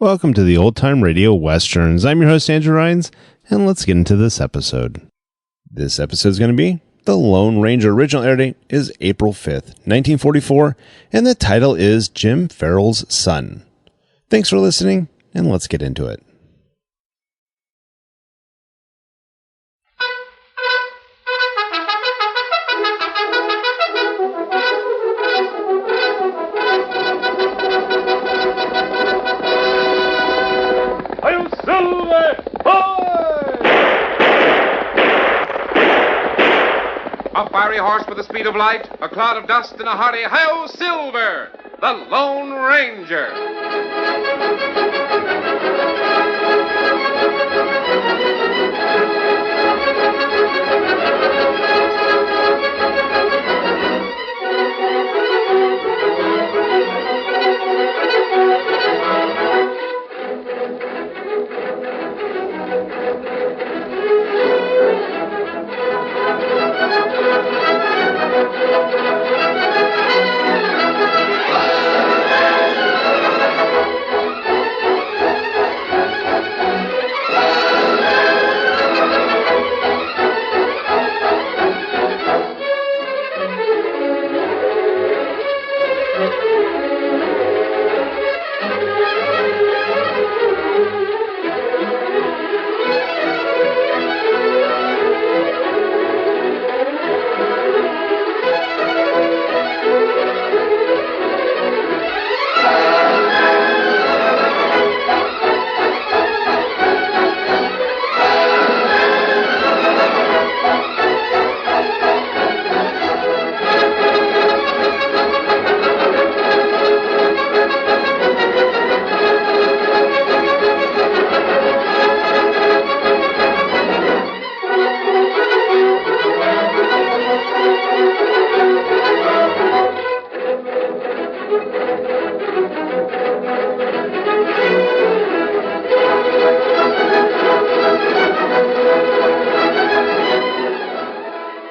Welcome to the Old Time Radio Westerns. I'm your host, Andrew Rhynes, and let's get into this episode. This episode is going to be The Lone Ranger. Original air date is April 5th, 1944, and the title is Jim Farrell's Son. Thanks for listening, and let's get into it. A fiery horse with the speed of light, a cloud of dust, and a hearty hi-yo Silver, the Lone Ranger.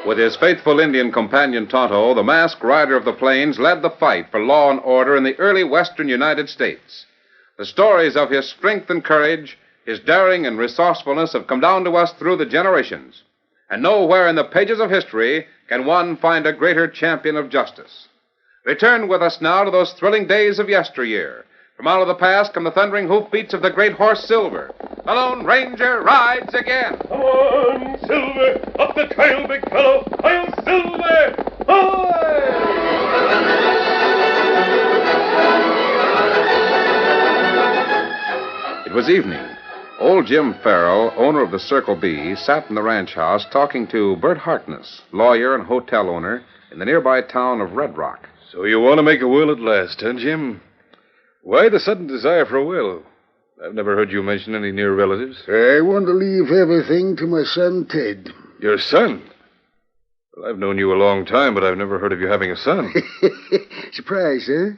With his faithful Indian companion Tonto, the masked rider of the plains led the fight for law and order in the early western United States. The stories of his strength and courage, his daring and resourcefulness have come down to us through the generations. And nowhere in the pages of history can one find a greater champion of justice. Return with us now to those thrilling days of yesteryear. From out of the past come the thundering hoofbeats of the great horse Silver. The Lone Ranger rides again. Come on, Silver! Up the trail, big fellow! Hi-yo, Silver! Hi! It was evening. Old Jim Farrell, owner of the Circle B, sat in the ranch house talking to Bert Harkness, lawyer and hotel owner in the nearby town of Red Rock. So you want to make a will at last, huh, Jim? Why the sudden desire for a will? I've never heard you mention any near relatives. I want to leave everything to my son, Ted. Your son? Well, I've known you a long time, but I've never heard of you having a son. Surprise, huh?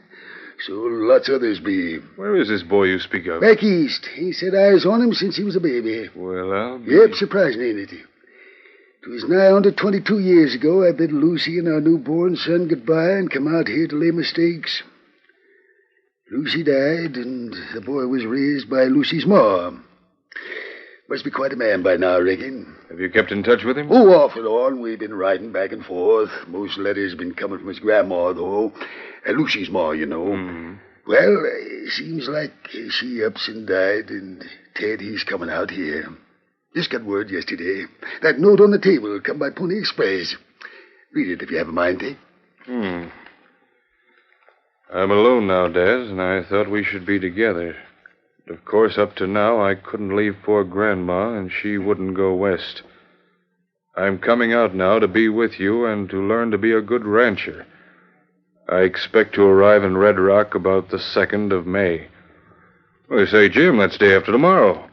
So lots others be. Where is this boy you speak of? Back east. He said eyes on him since he was a baby. Well, I'll be... Yep, surprising, ain't it? It was nigh under 22 years ago I bid Lucy and our newborn son goodbye and come out here to lay my stakes. Lucy died, and the boy was raised by Lucy's ma. Must be quite a man by now, I reckon. Have you kept in touch with him? Oh, off and on. We've been riding back and forth. Most letters been coming from his grandma, though. Lucy's ma, you know. Mm-hmm. Well, seems like she ups and died, and Ted, he's coming out here. Just got word yesterday. That note on the table come by Pony Express. Read it if you have a mind, Ted. I'm alone now, Daz, and I thought we should be together. But of course, up to now, I couldn't leave poor Grandma, and she wouldn't go west. I'm coming out now to be with you and to learn to be a good rancher. I expect to arrive in Red Rock about the 2nd of May. Well, say, Jim, that's day after tomorrow.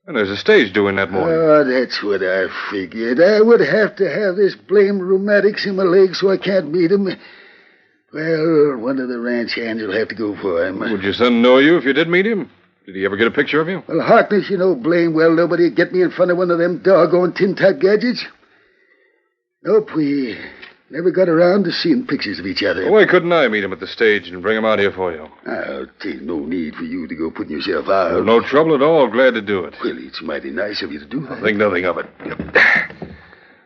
And there's a stage due in that morning. Oh, that's what I figured. I would have to have this blamed rheumatics in my legs so I can't meet him. Well, one of the ranch hands will have to go for him. Would your son know you if you did meet him? Did he ever get a picture of you? Well, Harkness, you know blame well nobody would get me in front of one of them doggone tin-type gadgets. Nope, we Never got around to seeing pictures of each other. Why couldn't I meet him at the stage and bring him out here for you? There's no need for you to go putting yourself out. Well, no trouble at all. Glad to do it. Well, it's mighty nice of you to do that. Think nothing of it.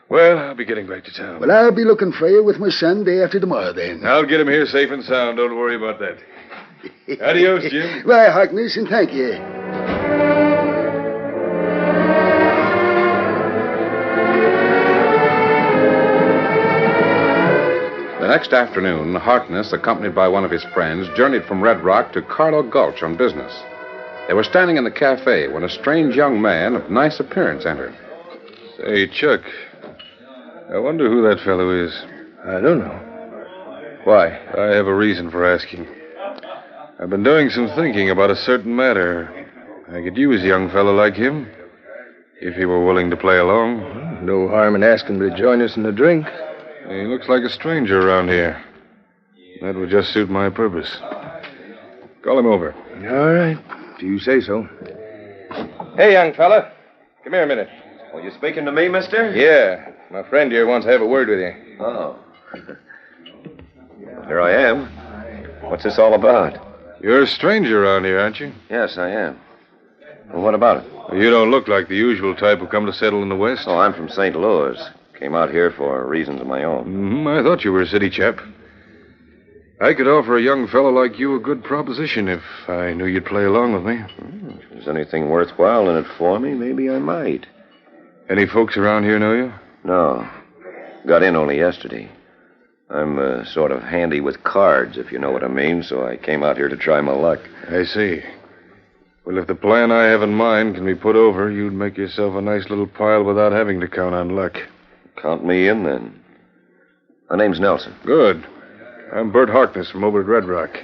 Well, I'll be getting back to town. Well, I'll be looking for you with my son day after tomorrow, then. I'll get him here safe and sound. Don't worry about that. Adios, Jim. Bye, Harkness, and thank you. The next afternoon, Harkness, accompanied by one of his friends, journeyed from Red Rock to Carlo Gulch on business. They were standing in the cafe when a strange young man of nice appearance entered. Say, Chuck, I wonder who that fellow is. I don't know. Why? I have a reason for asking. I've been doing some thinking about a certain matter. I could use a young fellow like him, if he were willing to play along. No harm in asking him to join us in a drink. He looks like a stranger around here. That would just suit my purpose. Call him over. All right, if you say so. Hey, young fella. Come here a minute. Oh, you speaking to me, mister? Yeah. My friend here wants to have a word with you. Oh. Here I am. What's this all about? You're a stranger around here, aren't you? Yes, I am. Well, what about it? Well, you don't look like the usual type who come to settle in the West. Oh, I'm from St. Louis. Came out here for reasons of my own. I thought you were a city chap. I could offer a young fellow like you a good proposition if I knew you'd play along with me. If there's anything worthwhile in it for me, maybe I might. Any folks around here know you? No. Got in only yesterday. I'm sort of handy with cards, if you know what I mean, so I came out here to try my luck. I see. Well, if the plan I have in mind can be put over, you'd make yourself a nice little pile without having to count on luck. Count me in, then. My name's Nelson. Good. I'm Bert Harkness from over at Red Rock.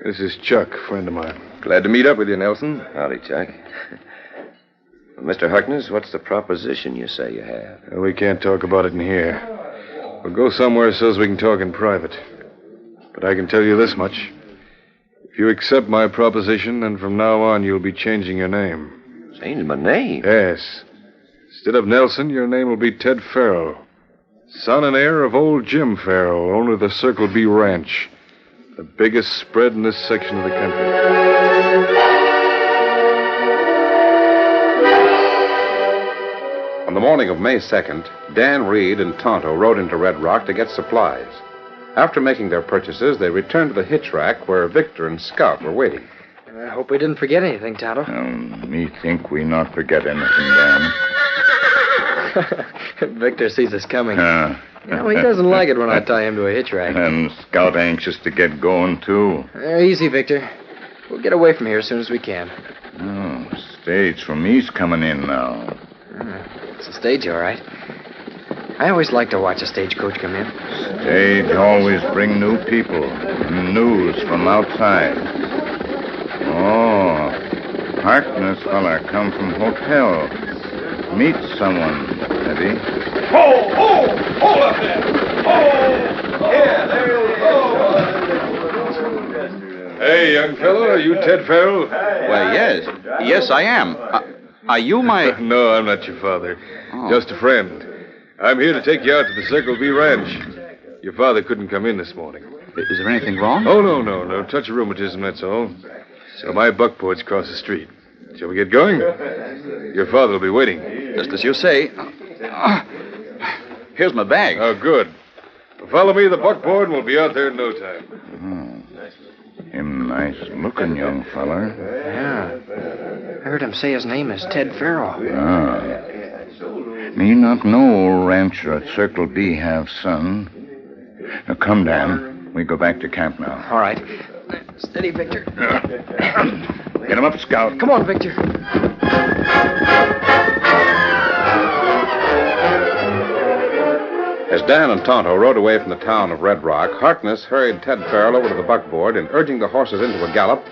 This is Chuck, friend of mine. Glad to meet up with you, Nelson. Howdy, Chuck. Mr. Harkness, what's the proposition you say you have? Well, we can't talk about it in here. We'll go somewhere so we can talk in private. But I can tell you this much. If you accept my proposition, then from now on you'll be changing your name. Changing my name? Yes. Instead of Nelson, your name will be Ted Farrell. Son and heir of old Jim Farrell, owner of the Circle B Ranch. The biggest spread in this section of the country. On the morning of May 2nd, Dan Reed and Tonto rode into Red Rock to get supplies. After making their purchases, they returned to the hitch rack where Victor and Scout were waiting. I hope we didn't forget anything, Tonto. Me think we not forget anything, Dan. Victor sees us coming. He doesn't like it when I tie him to a hitch rack. And Scout anxious to get going, too. Easy, Victor. We'll get away from here as soon as we can. Stage from East coming in now. It's a stage, all right. I always like to watch a stagecoach come in. Stage always bring new people and news from outside. Oh, Harkness fella come from hotel. Meet someone, Eddie. Hold up there! Yeah, there he is. Hey, young fellow, are you Ted Farrell? Why, yes. Yes, I am. Are you my... No, I'm not your father. Just a friend. I'm here to take you out to the Circle B Ranch. Your father couldn't come in this morning. Is there anything wrong? Oh, no. Touch of rheumatism, that's all. So my buckboard's across the street. Shall we get going? Your father will be waiting. Just as you say. Here's my bag. Oh, good. Follow me to the buckboard and we'll be out there in no time. Him nice looking young feller. Yeah. I heard him say his name is Ted Farrell. Me not know old rancher at Circle B have son. Now, come, Dan. We go back to camp now. All right. Steady, Victor. Get him up, Scout. Come on, Victor. As Dan and Tonto rode away from the town of Red Rock, Harkness hurried Ted Farrell over to the buckboard, and urging the horses into a gallop,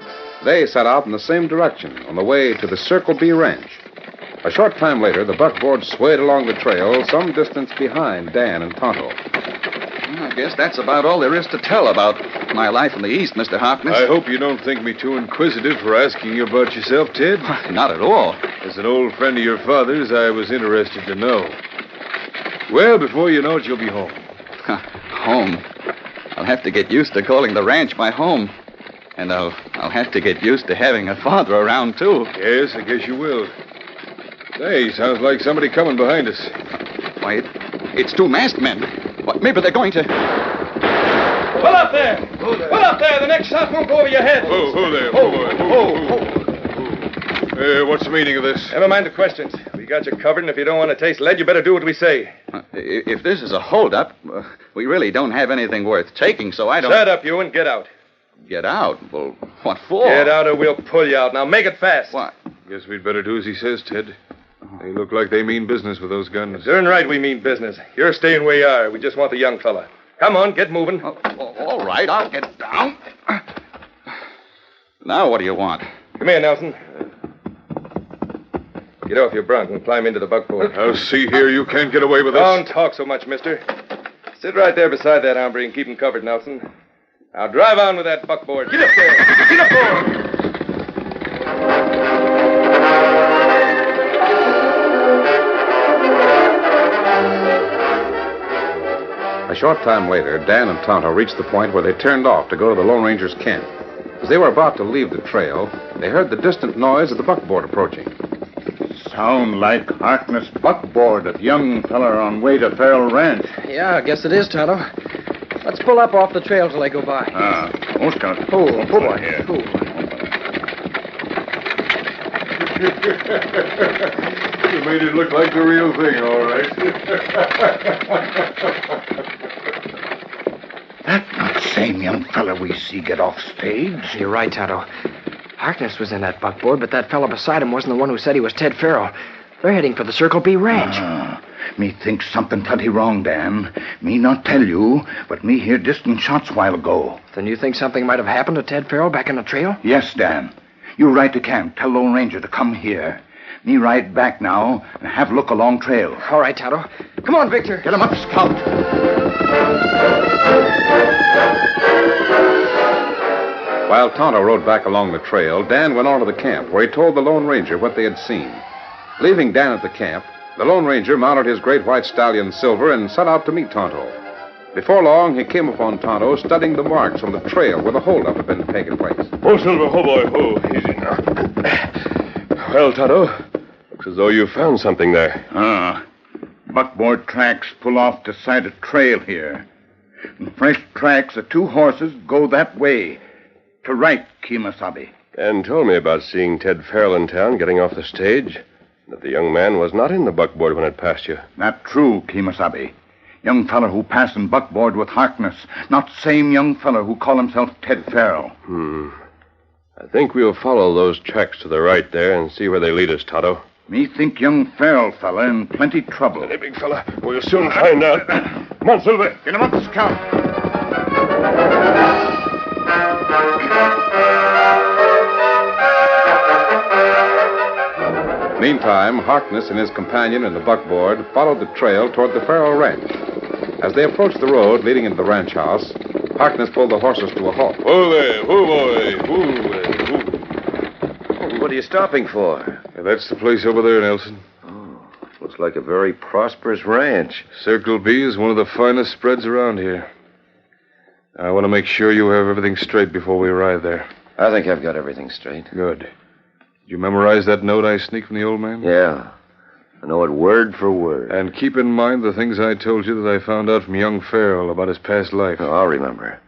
they set out in the same direction on the way to the Circle B Ranch. A short time later, the buckboard swayed along the trail some distance behind Dan and Tonto. I guess that's about all there is to tell about my life in the East, Mr. Harkness. I hope you don't think me too inquisitive for asking you about yourself, Ted. Not at all. As an old friend of your father's, I was interested to know. Well, before you know it, you'll be home. Home. I'll have to get used to calling the ranch my home. And I'll have to get used to having a father around, too. Yes, I guess you will. Hey, sounds like somebody coming behind us. Why, it's two masked men. What, maybe they're going to... Pull up there! Pull up there! The next shot won't go over your head. Who there? What's the meaning of this? Never mind the questions. We got you covered, and if you don't want to taste lead, you better do what we say. If this is a holdup, we really don't have anything worth taking, so I don't... Shut up, you, and get out. Get out? Well, what for? Get out or we'll pull you out. Now make it fast. What? Guess we'd better do as he says, Ted. They look like they mean business with those guns. Darn right we mean business. You're staying where you are. We just want the young fella. Come on, get moving. All right, I'll get down. Now what do you want? Come here, Nelson. Get off your bronc and climb into the buckboard. Now, see here, you can't get away with this. Don't talk so much, mister. Sit right there beside that hombre and keep him covered, Nelson. Now drive on with that buckboard. Get up there. Get up there. A short time later, Dan and Tonto reached the point where they turned off to go to the Lone Ranger's camp. As they were about to leave the trail, they heard the distant noise of the buckboard approaching. Sound like Harkness' buckboard of young feller on way to Farrell Ranch. Yeah, I guess it is, Tonto. Let's pull up off the trail till they go by. Scout. Oh, boy. Here. Oh. You made it look like the real thing, all right. That's not the same young fella we see get off stage. You're right, Tonto. Harkness was in that buckboard, but that fella beside him wasn't the one who said he was Ted Farrell. They're heading for the Circle B Ranch. Me think something plenty wrong, Dan. Me not tell you, but me hear distant shots while ago. Then you think something might have happened to Ted Farrell back in the trail? Yes, Dan. You ride to camp. Tell Lone Ranger to come here. Me ride back now and have look along trail. All right, Tonto. Come on, Victor. Get him up, Scout. While Tonto rode back along the trail, Dan went on to the camp, where he told the Lone Ranger what they had seen. Leaving Dan at the camp, the Lone Ranger mounted his great white stallion, Silver, and set out to meet Tonto. Before long, he came upon Tonto studying the marks from the trail where the holdup had been taking place. Oh, Silver, oh, boy, oh, easy now. Well, Tonto, looks as though you found something there. Buckboard tracks pull off the side of trail here. And fresh tracks of two horses go that way. To right, Kemosabe. And told me about seeing Ted Farrell in town getting off the stage. That the young man was not in the buckboard when it passed you. Not true, Kemosabe. Young feller who passing buckboard with Harkness. Not same young feller who call himself Ted Farrell. I think we'll follow those tracks to the right there and see where they lead us, Tonto. Me think young Farrell fella in plenty trouble. Hey, big fella, we'll soon find out. Come on, Silver. Get him up, Scout. Meantime, Harkness and his companion in the buckboard followed the trail toward the Farrell Ranch. As they approached the road leading into the ranch house, Harkness pulled the horses to a halt. Whoa there, whoa, boy, whoa there, whoa. What are you stopping for? Yeah, that's the place over there, Nelson. Looks like a very prosperous ranch. Circle B is one of the finest spreads around here. I want to make sure you have everything straight before we arrive there. I think I've got everything straight. Good. Did you memorize that note I sneaked from the old man? Yeah. I know it word for word. And keep in mind the things I told you that I found out from young Farrell about his past life. Oh, I'll remember.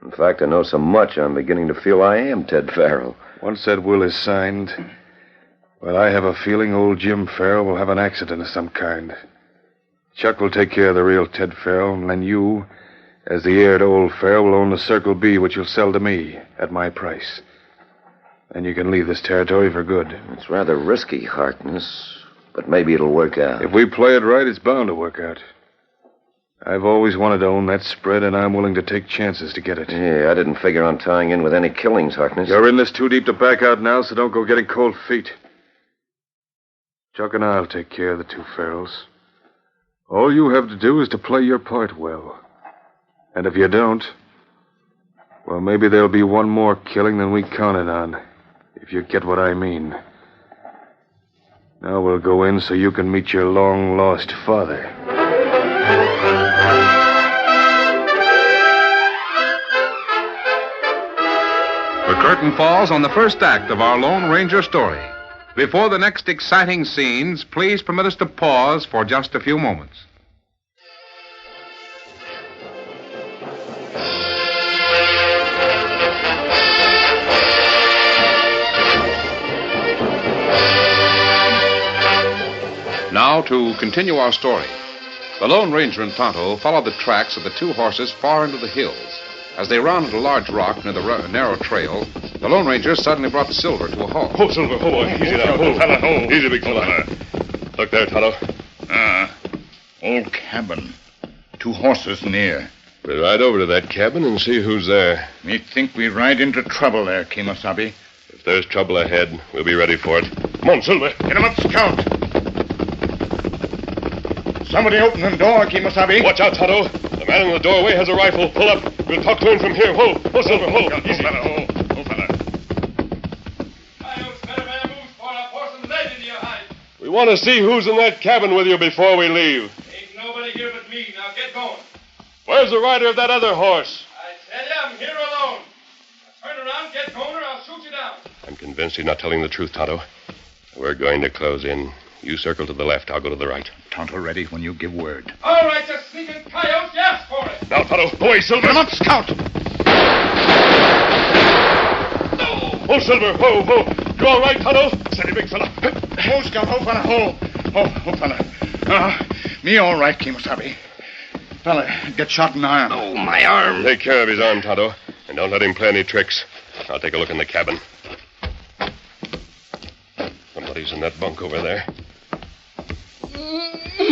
In fact, I know so much I'm beginning to feel I am Ted Farrell. Once that will is signed, well, I have a feeling old Jim Farrell will have an accident of some kind. Chuck will take care of the real Ted Farrell, and then you, as the heir to old Farrell, will own the Circle B, which you'll sell to me at my price. Then you can leave this territory for good. It's rather risky, Harkness, but maybe it'll work out. If we play it right, it's bound to work out. I've always wanted to own that spread, and I'm willing to take chances to get it. Yeah, I didn't figure on tying in with any killings, Harkness. You're in this too deep to back out now, so don't go getting cold feet. Chuck and I'll take care of the two Farrells. All you have to do is to play your part well. And if you don't, well, maybe there'll be one more killing than we counted on, if you get what I mean. Now we'll go in so you can meet your long-lost father. curtain falls on the first act of our Lone Ranger story. Before the next exciting scenes, please permit us to pause for just a few moments. Now to continue our story. The Lone Ranger and Tonto followed the tracks of the two horses far into the hills. As they rounded a large rock near the narrow trail, the Lone Ranger suddenly brought Silver to a halt. Oh, Silver, oh, boy. Easy now. Oh. Easy, big fella. Look there, Tonto. Old cabin. Two horses near. We'll ride over to that cabin and see who's there. Me think we ride into trouble there, Kemosabe. If there's trouble ahead, we'll be ready for it. Come on, Silver. Get him up, Scout. Somebody open the door, Kemosabe. Watch out, Tonto. The man in the doorway has a rifle. Pull up. We'll talk to him from here. Whoa, Silver, whoa. Easy. Oh, fella. We want to see who's in that cabin with you before we leave. Ain't nobody here but me. Now get going. Where's the rider of that other horse? I tell you, I'm here alone. Now turn around, get going, or I'll shoot you down. I'm convinced he's not telling the truth, Tonto. We're going to close in. You circle to the left. I'll go to the right. Tonto ready when you give word. All right, you sneaking coyotes, you ask for it. Now, Tonto, away, Silver. Get him up, Scout. Oh, Silver, whoa. You all right, Tonto? Steady, big fella. Oh, Scout, fella, Oh, fella. Me all right, Kemosabe. Fella, get shot in the arm. Oh, my arm. Take care of his arm, Tonto, and don't let him play any tricks. I'll take a look in the cabin. Somebody's in that bunk over there.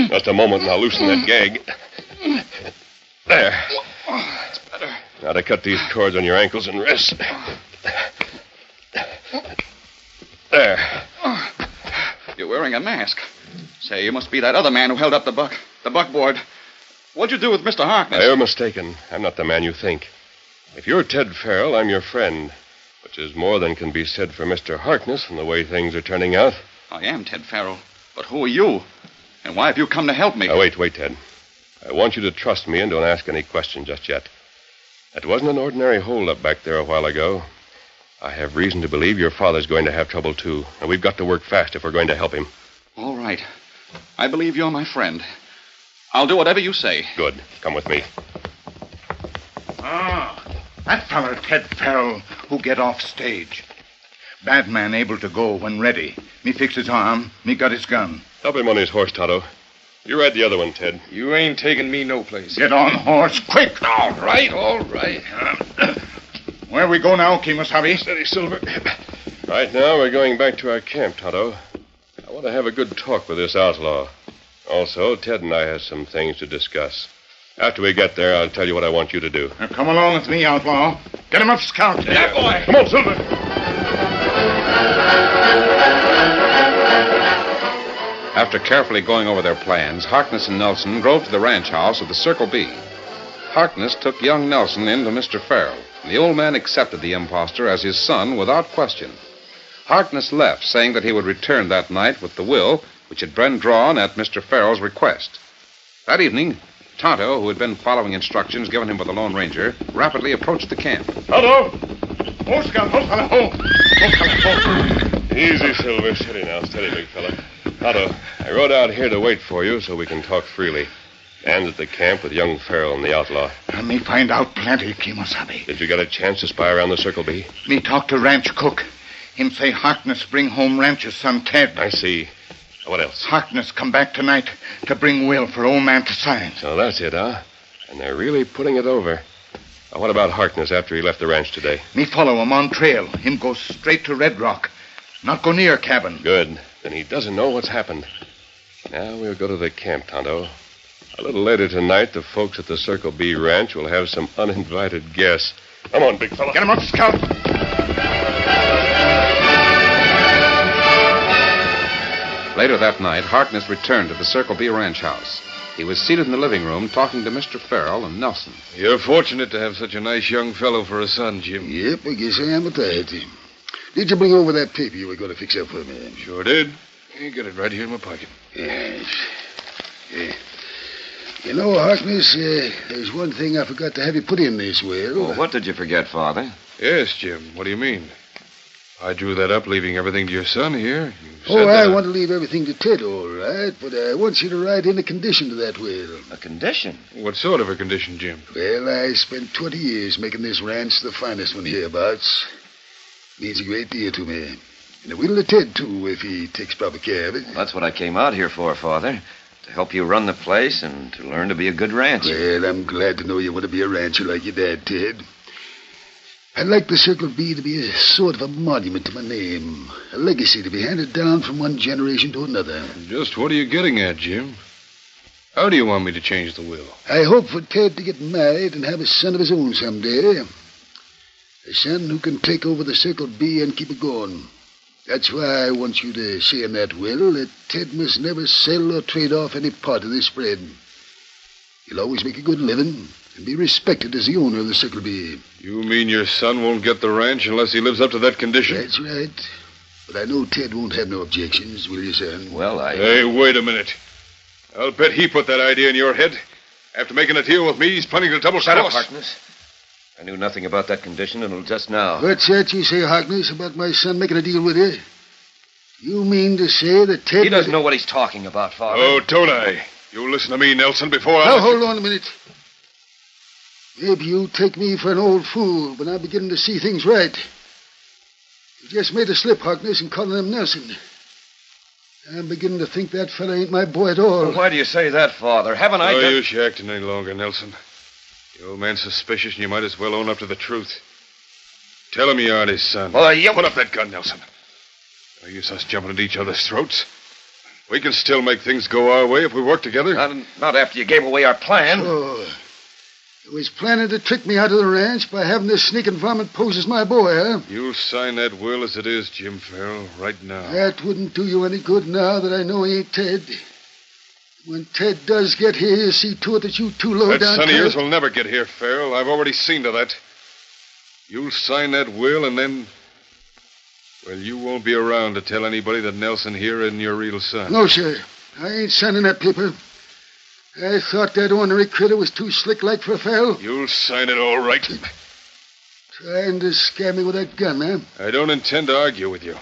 Just a moment and I'll loosen that gag. There. That's better. Now to cut these cords on your ankles and wrists. There. You're wearing a mask. Say, you must be that other man who held up the buckboard. What'd you do with Mr. Harkness? You're mistaken. I'm not the man you think. If you're Ted Farrell, I'm your friend. Which is more than can be said for Mr. Harkness from the way things are turning out. I am Ted Farrell. But who are you? And why have you come to help me? Now, wait, Ted. I want you to trust me and don't ask any questions just yet. It wasn't an ordinary holdup back there a while ago. I have reason to believe your father's going to have trouble, too. And we've got to work fast if we're going to help him. All right. I believe you're my friend. I'll do whatever you say. Good. Come with me. That feller, Ted Farrell, who get off stage. Bad man able to go when ready. Me fix his arm, me got his gun. Help him on his horse, Tonto. You ride the other one, Ted. You ain't taking me no place. Get on horse, quick. All right. Where we go now, Kemosabe? Steady, Silver. Right now, we're going back to our camp, Tonto. I want to have a good talk with this outlaw. Also, Ted and I have some things to discuss. After we get there, I'll tell you what I want you to do. Now come along with me, outlaw. Get him up, Scout. Yeah, boy. Come on, Silver. After carefully going over their plans, Harkness and Nelson drove to the ranch house of the Circle B. Harkness took young Nelson in to Mr. Farrell. The old man accepted the impostor as his son without question. Harkness left, saying that he would return that night with the will, which had been drawn at Mr. Farrell's request. That evening, Tonto, who had been following instructions given him by the Lone Ranger, rapidly approached the camp. Tonto! Oh, Scout, Easy, Silver. Steady now. Steady, big fella. Tonto, I rode out here to wait for you so we can talk freely. And at the camp with young Farrell and the outlaw. Let me find out plenty, Kemosabe. Did you get a chance to spy around the Circle B? Me talk to ranch cook. Him say Harkness bring home rancher's son Ted. I see. What else? Harkness come back tonight to bring will for old man to sign. So that's it, huh? And they're really putting it over. Now, what about Harkness after he left the ranch today? Me follow him on trail. Him go straight to Red Rock. Not go near cabin. Good. Then he doesn't know what's happened. Now we'll go to the camp, Tonto. A little later tonight, the folks at the Circle B ranch will have some uninvited guests. Come on, big fella. Get him up, Scout. Later that night, Harkness returned to the Circle B ranch house. He was seated in the living room talking to Mr. Farrell and Nelson. You're fortunate to have such a nice young fellow for a son, Jim. Yep, I guess I am at that. Did you bring over that paper you were going to fix up for me? Sure did. You got it right here in my pocket. Yes. Yeah. You know, Harkness, there's one thing I forgot to have you put in this will. Well, what did you forget, Father? Yes, Jim. What do you mean? I drew that up, leaving everything to your son here. I want to leave everything to Ted, all right, but I want you to write in a condition to that will. A condition? What sort of a condition, Jim? Well, I spent 20 years making this ranch the finest one hereabouts. Means a great deal to me. And a will to Ted, too, if he takes proper care of it. Well, that's what I came out here for, Father. To help you run the place and to learn to be a good rancher. Well, I'm glad to know you want to be a rancher like your dad, Ted. I'd like the Circle B to be a sort of a monument to my name. A legacy to be handed down from one generation to another. Just what are you getting at, Jim? How do you want me to change the will? I hope for Ted to get married and have a son of his own someday. A son who can take over the Circle B and keep it going. That's why I want you to say in that will that Ted must never sell or trade off any part of this spread. He'll always make a good living and be respected as the owner of the Circle B. You mean your son won't get the ranch unless he lives up to that condition? That's right. But I know Ted won't have no objections, will you, son? Well, Hey, wait a minute. I'll bet he put that idea in your head. After making a deal with me, he's planning to double Shut up, cross. Harkness. I knew nothing about that condition until just now. What's that you say, Harkness, about my son making a deal with you? You mean to say that Ted... He doesn't know what he's talking about, Father. Oh, don't I? You listen to me, Nelson, before Now, hold on a minute. Maybe you take me for an old fool, but I'm beginning to see things right. You just made a slip, Harkness, in calling him Nelson. I'm beginning to think that fella ain't my boy at all. Well, why do you say that, Father? Haven't I No done... use you acting any longer, Nelson. The old man's suspicious, and you might as well own up to the truth. Tell him you aren't his son. Well, you... Put up that gun, Nelson. No use us jumping at each other's throats. We can still make things go our way if we work together. Not after you gave away our plan. Sure. You was planning to trick me out of the ranch by having this sneaking varmint pose as my boy, huh? You'll sign that will as it is, Jim Farrell, right now. That wouldn't do you any good now that I know he ain't Ted. When Ted does get here, you'll see to it that you two low That down... son of yours will never get here, Farrell. I've already seen to that. You'll sign that will, and then... Well, you won't be around to tell anybody that Nelson here isn't your real son. No, sir. I ain't signing that paper. I thought that ornery critter was too slick-like for a Farrell. You'll sign it all right. Trying to scare me with that gun, huh? I don't intend to argue with you.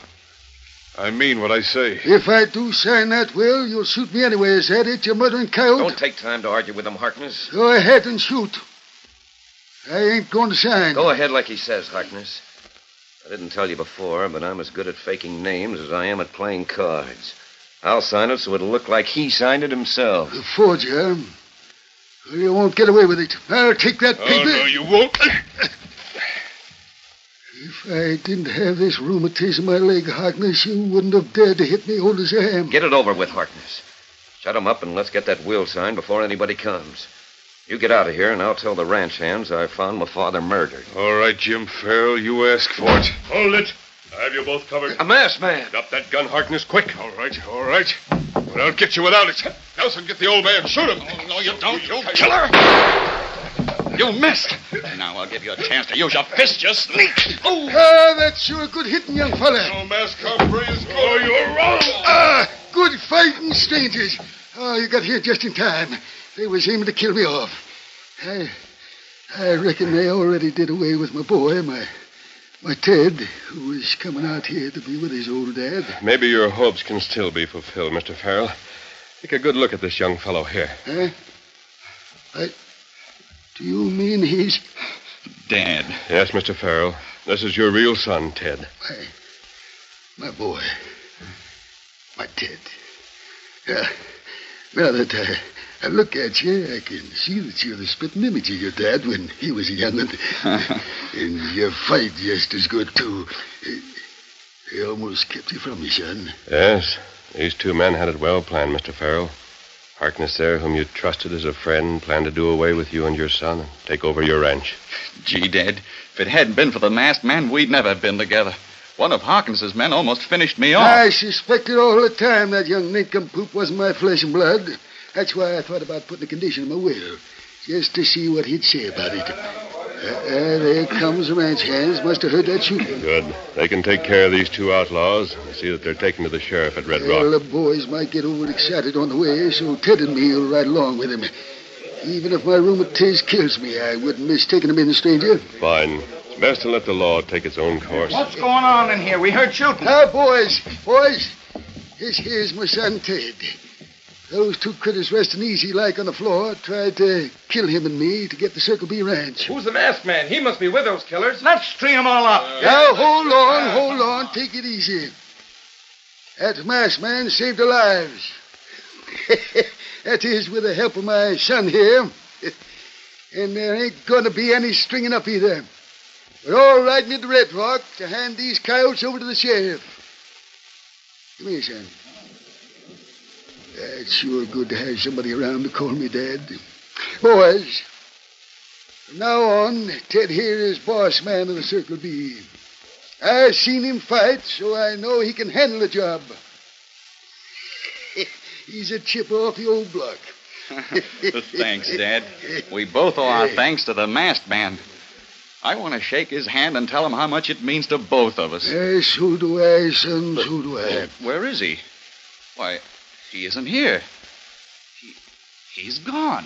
I mean what I say. If I do sign that will, you'll shoot me anyway, is that it, you murdering coyote? Don't take time to argue with him, Harkness. Go ahead and shoot. I ain't going to sign. Go ahead like he says, Harkness. I didn't tell you before, but I'm as good at faking names as I am at playing cards. I'll sign it so it'll look like he signed it himself. A forger, huh? Well, you won't get away with it. I'll take that paper. Oh, no, you won't. If I didn't have this rheumatism in my leg, Harkness, you wouldn't have dared to hit me old as I am. Get it over with, Harkness. Shut him up and let's get that will signed before anybody comes. You get out of here, and I'll tell the ranch hands I found my father murdered. All right, Jim Farrell, you ask for it. Hold it. I have you both covered. A masked man. Drop that gun, Harkness, quick. All right. But I'll get you without it. Nelson, get the old man. Shoot him. Oh, no, you don't, you killer. You missed. Now I'll give you a chance to use your fist, you sneak. Oh, that's sure a good hitting, young fella. No mask hombre is going. Oh, you're wrong. Good fighting, strangers. Oh, you got here just in time. They was aiming to kill me off. I reckon they already did away with my boy, my Ted, who was coming out here to be with his old dad. Maybe your hopes can still be fulfilled, Mr. Farrell. Take a good look at this young fellow here. Huh? Do you mean he's... Dad. Yes, Mr. Farrell. This is your real son, Ted. My boy. My Ted. Now that I look at you, I can see that you're the spitting image of your dad when he was a young'un. And you fight just as good, too. They almost kept you from me, son. Yes, these two men had it well planned, Mr. Farrell. Harkness there, whom you trusted as a friend, planned to do away with you and your son and take over your ranch. Gee, Dad, if it hadn't been for the masked man, we'd never have been together. One of Harkness's men almost finished me off. I suspected all the time that young nincompoop wasn't my flesh and blood. That's why I thought about putting a condition in my will, just to see what he'd say about it. There comes the ranch hands. Must have heard that shooting. Good. They can take care of these two outlaws and see that they're taken to the sheriff at Red Rock. Well, the boys might get overexcited on the way, so Ted and me will ride along with him. Even if my rheumatiz kills me, I wouldn't miss taking him in, stranger. Fine. It's best to let the law take its own course. What's going on in here? We heard shooting. Now, boys, this here's my son Ted. Those two critters resting easy like on the floor tried to kill him and me to get the Circle B ranch. Who's the masked man? He must be with those killers. Let's string them all up. Now, hold on. Take it easy. That masked man saved our lives. That is with the help of my son here. And there ain't going to be any stringing up either. We're all riding into Red Rock to hand these coyotes over to the sheriff. Come here, son. It's sure good to have somebody around to call me Dad. Boys, from now on, Ted here is boss man of the Circle B. I've seen him fight, so I know he can handle the job. He's a chipper off the old block. Thanks, Dad. We both owe our thanks to the masked man. I want to shake his hand and tell him how much it means to both of us. So do I, son, so do I. Where is he? Why, he isn't here. He's gone.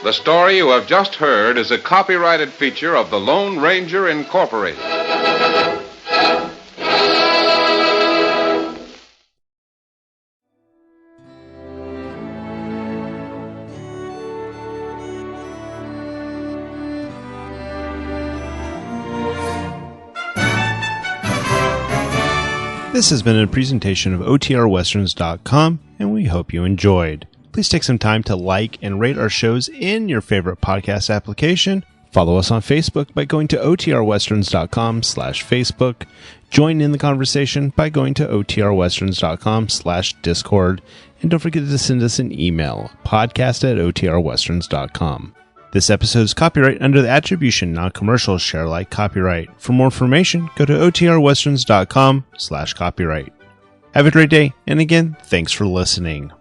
The story you have just heard is a copyrighted feature of the Lone Ranger Incorporated. This has been a presentation of OTRWesterns.com, and we hope you enjoyed. Please take some time to like and rate our shows in your favorite podcast application. Follow us on Facebook by going to OTRWesterns.com/Facebook. Join in the conversation by going to OTRWesterns.com/Discord. And don't forget to send us an email, podcast@OTRWesterns.com. This episode is copyright under the attribution non-commercial share alike copyright. For more information, go to OTRWesterns.com/copyright. Have a great day, and again, thanks for listening.